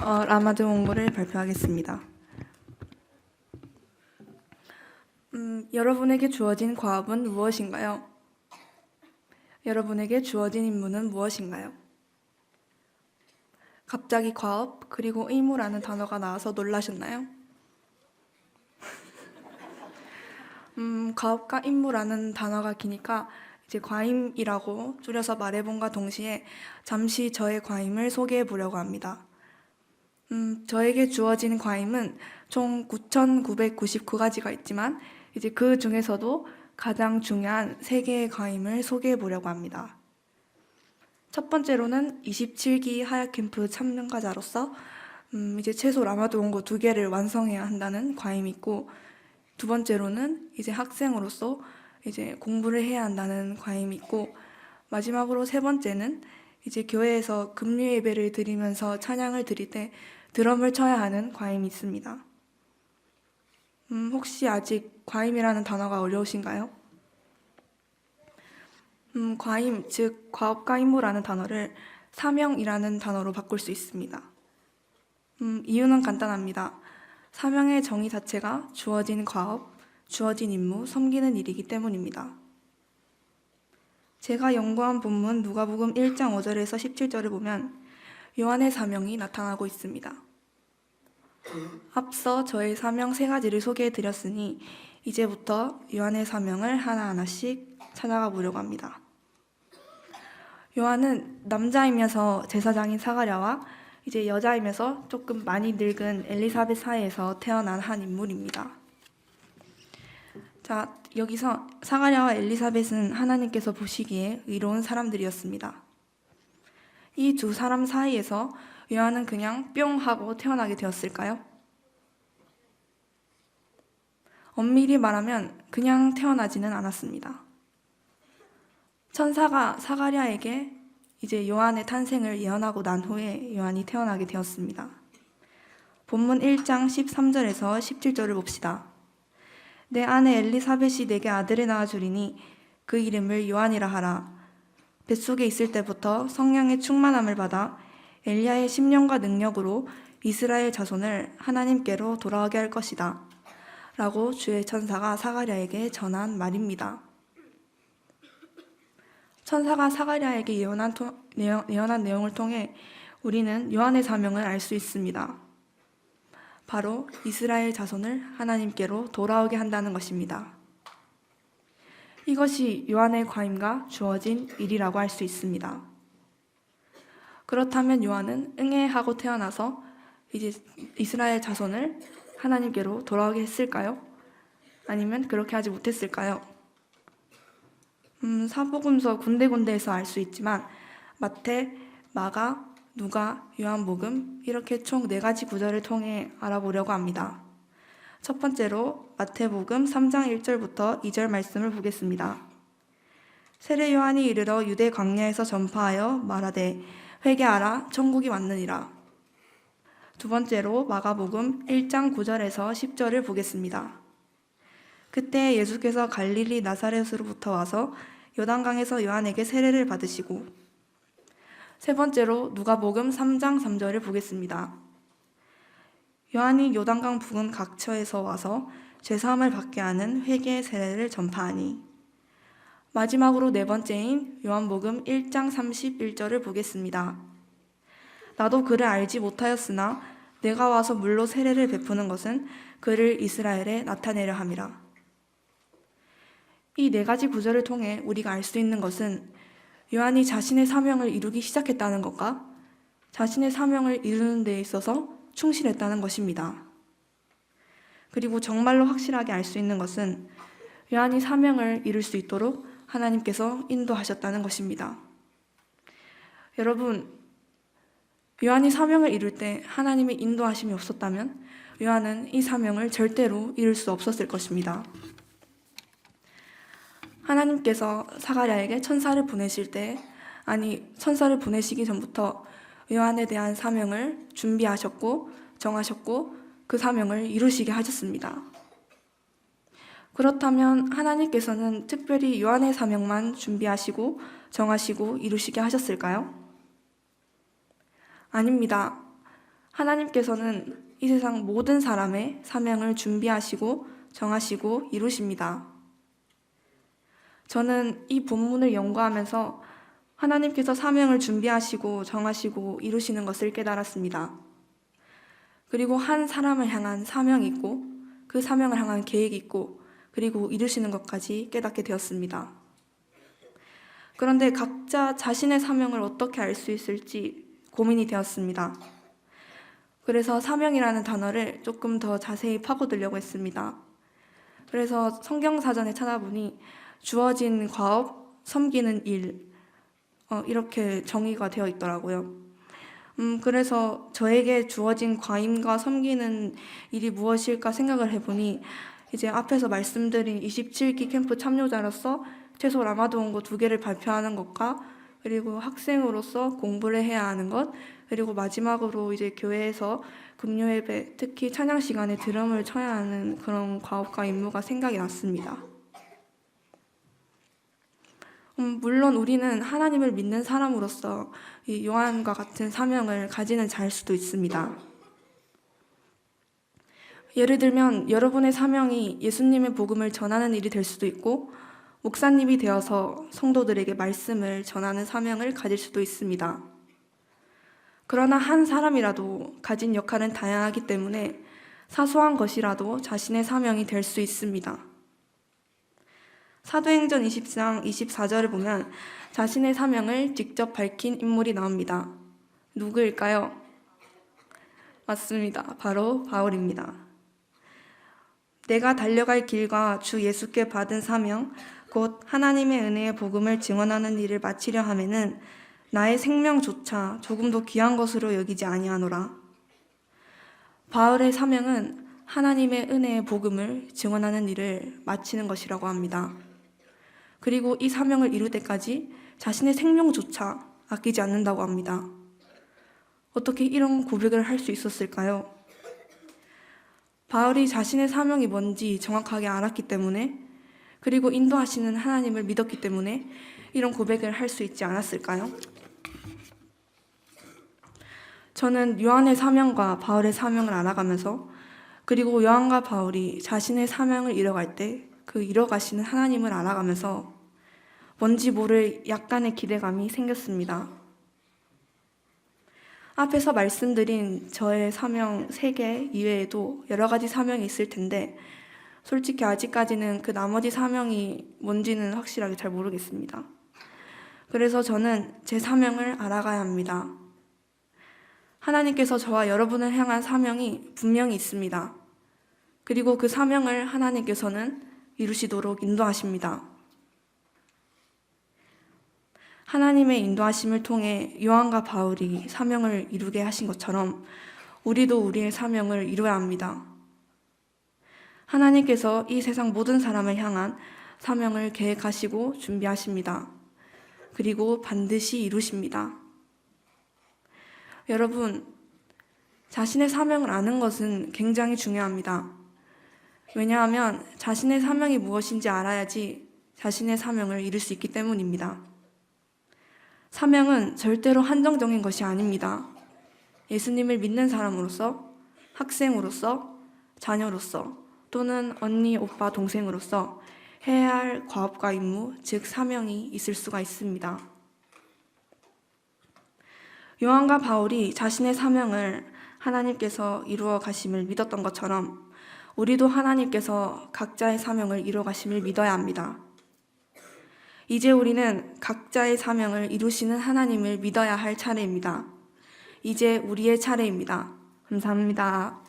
라마드 원고를 발표하겠습니다. 여러분에게 주어진 과업은 무엇인가요? 여러분에게 주어진 임무는 무엇인가요? 갑자기 과업 그리고 의무라는 단어가 나와서 놀라셨나요? 과업과 임무라는 단어가 기니까 이제 과임이라고 줄여서 말해본과 동시에 잠시 저의 과임을 소개해 보려고 합니다. 저에게 주어진 과임은 총 9,999가지가 있지만 이제 그 중에서도 가장 중요한 3개의 과임을 소개해 보려고 합니다. 첫 번째로는 27기 하약 캠프 참가자로서 이제 최소 라마드 원고 2개를 완성해야 한다는 과임이 있고, 두 번째로는 이제 학생으로서 이제 공부를 해야 한다는 과임이 있고, 마지막으로 세 번째는 이제 교회에서 금요 예배를 드리면서 찬양을 드릴 때 드럼을 쳐야 하는 과임이 있습니다. 혹시 아직 과임이라는 단어가 어려우신가요? 과임, 즉 과업과 임무라는 단어를 사명이라는 단어로 바꿀 수 있습니다. 이유는 간단합니다. 사명의 정의 자체가 주어진 과업, 주어진 임무, 섬기는 일이기 때문입니다. 제가 연구한 본문 누가복음 1장 5절에서 17절을 보면 요한의 사명이 나타나고 있습니다. 앞서 저의 사명 3가지를 소개해 드렸으니 이제부터 요한의 사명을 하나하나씩 찾아가 보려고 합니다. 요한은 남자이면서 제사장인 사가랴와 이제 여자이면서 조금 많이 늙은 엘리사벳 사이에서 태어난 한 인물입니다. 자, 여기서 사가랴와 엘리사벳은 하나님께서 보시기에 의로운 사람들이었습니다. 이 두 사람 사이에서 요한은 그냥 뿅 하고 태어나게 되었을까요? 엄밀히 말하면 그냥 태어나지는 않았습니다. 천사가 사가랴에게 이제 요한의 탄생을 예언하고 난 후에 요한이 태어나게 되었습니다. 본문 1장 13절에서 17절을 봅시다. 내 아내 엘리사벳이 내게 아들을 낳아주리니 그 이름을 요한이라 하라. 뱃속에 있을 때부터 성령의 충만함을 받아 엘리야의 심령과 능력으로 이스라엘 자손을 하나님께로 돌아오게 할 것이다. 라고 주의 천사가 사가랴에게 전한 말입니다. 천사가 사가랴에게 예언한 내용을 통해 우리는 요한의 사명을 알 수 있습니다. 바로 이스라엘 자손을 하나님께로 돌아오게 한다는 것입니다. 이것이 요한의 과임과 주어진 일이라고 할 수 있습니다. 그렇다면 요한은 응애하고 태어나서 이제 이스라엘 자손을 하나님께로 돌아오게 했을까요? 아니면 그렇게 하지 못했을까요? 사복음서 군데군데에서 알 수 있지만 마태, 마가, 누가, 요한복음 이렇게 총 4가지 구절을 통해 알아보려고 합니다. 첫 번째로 마태복음 3장 1절부터 2절 말씀을 보겠습니다. 세례 요한이 이르러 유대 광야에서 전파하여 말하되 회개하라 천국이 왔느니라. 두 번째로 마가복음 1장 9절에서 10절을 보겠습니다. 그때 예수께서 갈릴리 나사렛으로부터 와서 요단강에서 요한에게 세례를 받으시고, 세 번째로 누가복음 3장 3절을 보겠습니다. 요한이 요단강 부근 각처에서 와서 죄사함을 받게 하는 회개의 세례를 전파하니, 마지막으로 4번째인 요한복음 1장 31절을 보겠습니다. 나도 그를 알지 못하였으나 내가 와서 물로 세례를 베푸는 것은 그를 이스라엘에 나타내려 함이라. 이 4가지 구절을 통해 우리가 알 수 있는 것은 요한이 자신의 사명을 이루기 시작했다는 것과 자신의 사명을 이루는 데 있어서 충실했다는 것입니다. 그리고 정말로 확실하게 알 수 있는 것은 요한이 사명을 이룰 수 있도록 하나님께서 인도하셨다는 것입니다. 여러분, 요한이 사명을 이룰 때 하나님의 인도하심이 없었다면 요한은 이 사명을 절대로 이룰 수 없었을 것입니다. 하나님께서 사가랴에게 천사를 보내실 때, 천사를 보내시기 전부터 요한에 대한 사명을 준비하셨고 정하셨고 그 사명을 이루시게 하셨습니다. 그렇다면 하나님께서는 특별히 요한의 사명만 준비하시고 정하시고 이루시게 하셨을까요? 아닙니다. 하나님께서는 이 세상 모든 사람의 사명을 준비하시고 정하시고 이루십니다. 저는 이 본문을 연구하면서 하나님께서 사명을 준비하시고 정하시고 이루시는 것을 깨달았습니다. 그리고 한 사람을 향한 사명이 있고 그 사명을 향한 계획이 있고 그리고 이루시는 것까지 깨닫게 되었습니다. 그런데 각자 자신의 사명을 어떻게 알 수 있을지 고민이 되었습니다. 그래서 사명이라는 단어를 조금 더 자세히 파고들려고 했습니다. 그래서 성경사전에 찾아보니 주어진 과업, 섬기는 일, 이렇게 정의가 되어 있더라고요. 그래서 저에게 주어진 과임과 섬기는 일이 무엇일까 생각을 해보니 이제 앞에서 말씀드린 27기 캠프 참여자로서 최소 라마도 원고 2개를 발표하는 것과 그리고 학생으로서 공부를 해야 하는 것, 그리고 마지막으로 이제 교회에서 금요 예배, 특히 찬양 시간에 드럼을 쳐야 하는 그런 과업과 임무가 생각이 났습니다. 물론 우리는 하나님을 믿는 사람으로서 이 요한과 같은 사명을 가지는 자일 수도 있습니다. 예를 들면 여러분의 사명이 예수님의 복음을 전하는 일이 될 수도 있고 목사님이 되어서 성도들에게 말씀을 전하는 사명을 가질 수도 있습니다. 그러나 한 사람이라도 가진 역할은 다양하기 때문에 사소한 것이라도 자신의 사명이 될 수 있습니다. 사도행전 20장 24절을 보면 자신의 사명을 직접 밝힌 인물이 나옵니다. 누구일까요? 맞습니다. 바로 바울입니다. 내가 달려갈 길과 주 예수께 받은 사명, 곧 하나님의 은혜의 복음을 증언하는 일을 마치려 하면은 나의 생명조차 조금도 귀한 것으로 여기지 아니하노라. 바울의 사명은 하나님의 은혜의 복음을 증언하는 일을 마치는 것이라고 합니다. 그리고 이 사명을 이룰 때까지 자신의 생명조차 아끼지 않는다고 합니다. 어떻게 이런 고백을 할 수 있었을까요? 바울이 자신의 사명이 뭔지 정확하게 알았기 때문에, 그리고 인도하시는 하나님을 믿었기 때문에 이런 고백을 할 수 있지 않았을까요? 저는 요한의 사명과 바울의 사명을 알아가면서, 그리고 요한과 바울이 자신의 사명을 이뤄갈 때 그 이뤄가시는 하나님을 알아가면서 뭔지 모를 약간의 기대감이 생겼습니다. 앞에서 말씀드린 저의 사명 3개 이외에도 여러 가지 사명이 있을 텐데 솔직히 아직까지는 그 나머지 사명이 뭔지는 확실하게 잘 모르겠습니다. 그래서 저는 제 사명을 알아가야 합니다. 하나님께서 저와 여러분을 향한 사명이 분명히 있습니다. 그리고 그 사명을 하나님께서는 이루시도록 인도하십니다. 하나님의 인도하심을 통해 요한과 바울이 사명을 이루게 하신 것처럼 우리도 우리의 사명을 이루어야 합니다. 하나님께서 이 세상 모든 사람을 향한 사명을 계획하시고 준비하십니다. 그리고 반드시 이루십니다. 여러분, 자신의 사명을 아는 것은 굉장히 중요합니다. 왜냐하면 자신의 사명이 무엇인지 알아야지 자신의 사명을 이룰 수 있기 때문입니다. 사명은 절대로 한정적인 것이 아닙니다. 예수님을 믿는 사람으로서, 학생으로서, 자녀로서, 또는 언니, 오빠, 동생으로서 해야 할 과업과 임무, 즉 사명이 있을 수가 있습니다. 요한과 바울이 자신의 사명을 하나님께서 이루어 가심을 믿었던 것처럼 우리도 하나님께서 각자의 사명을 이루어 가심을 믿어야 합니다. 이제 우리는 각자의 사명을 이루시는 하나님을 믿어야 할 차례입니다. 이제 우리의 차례입니다. 감사합니다.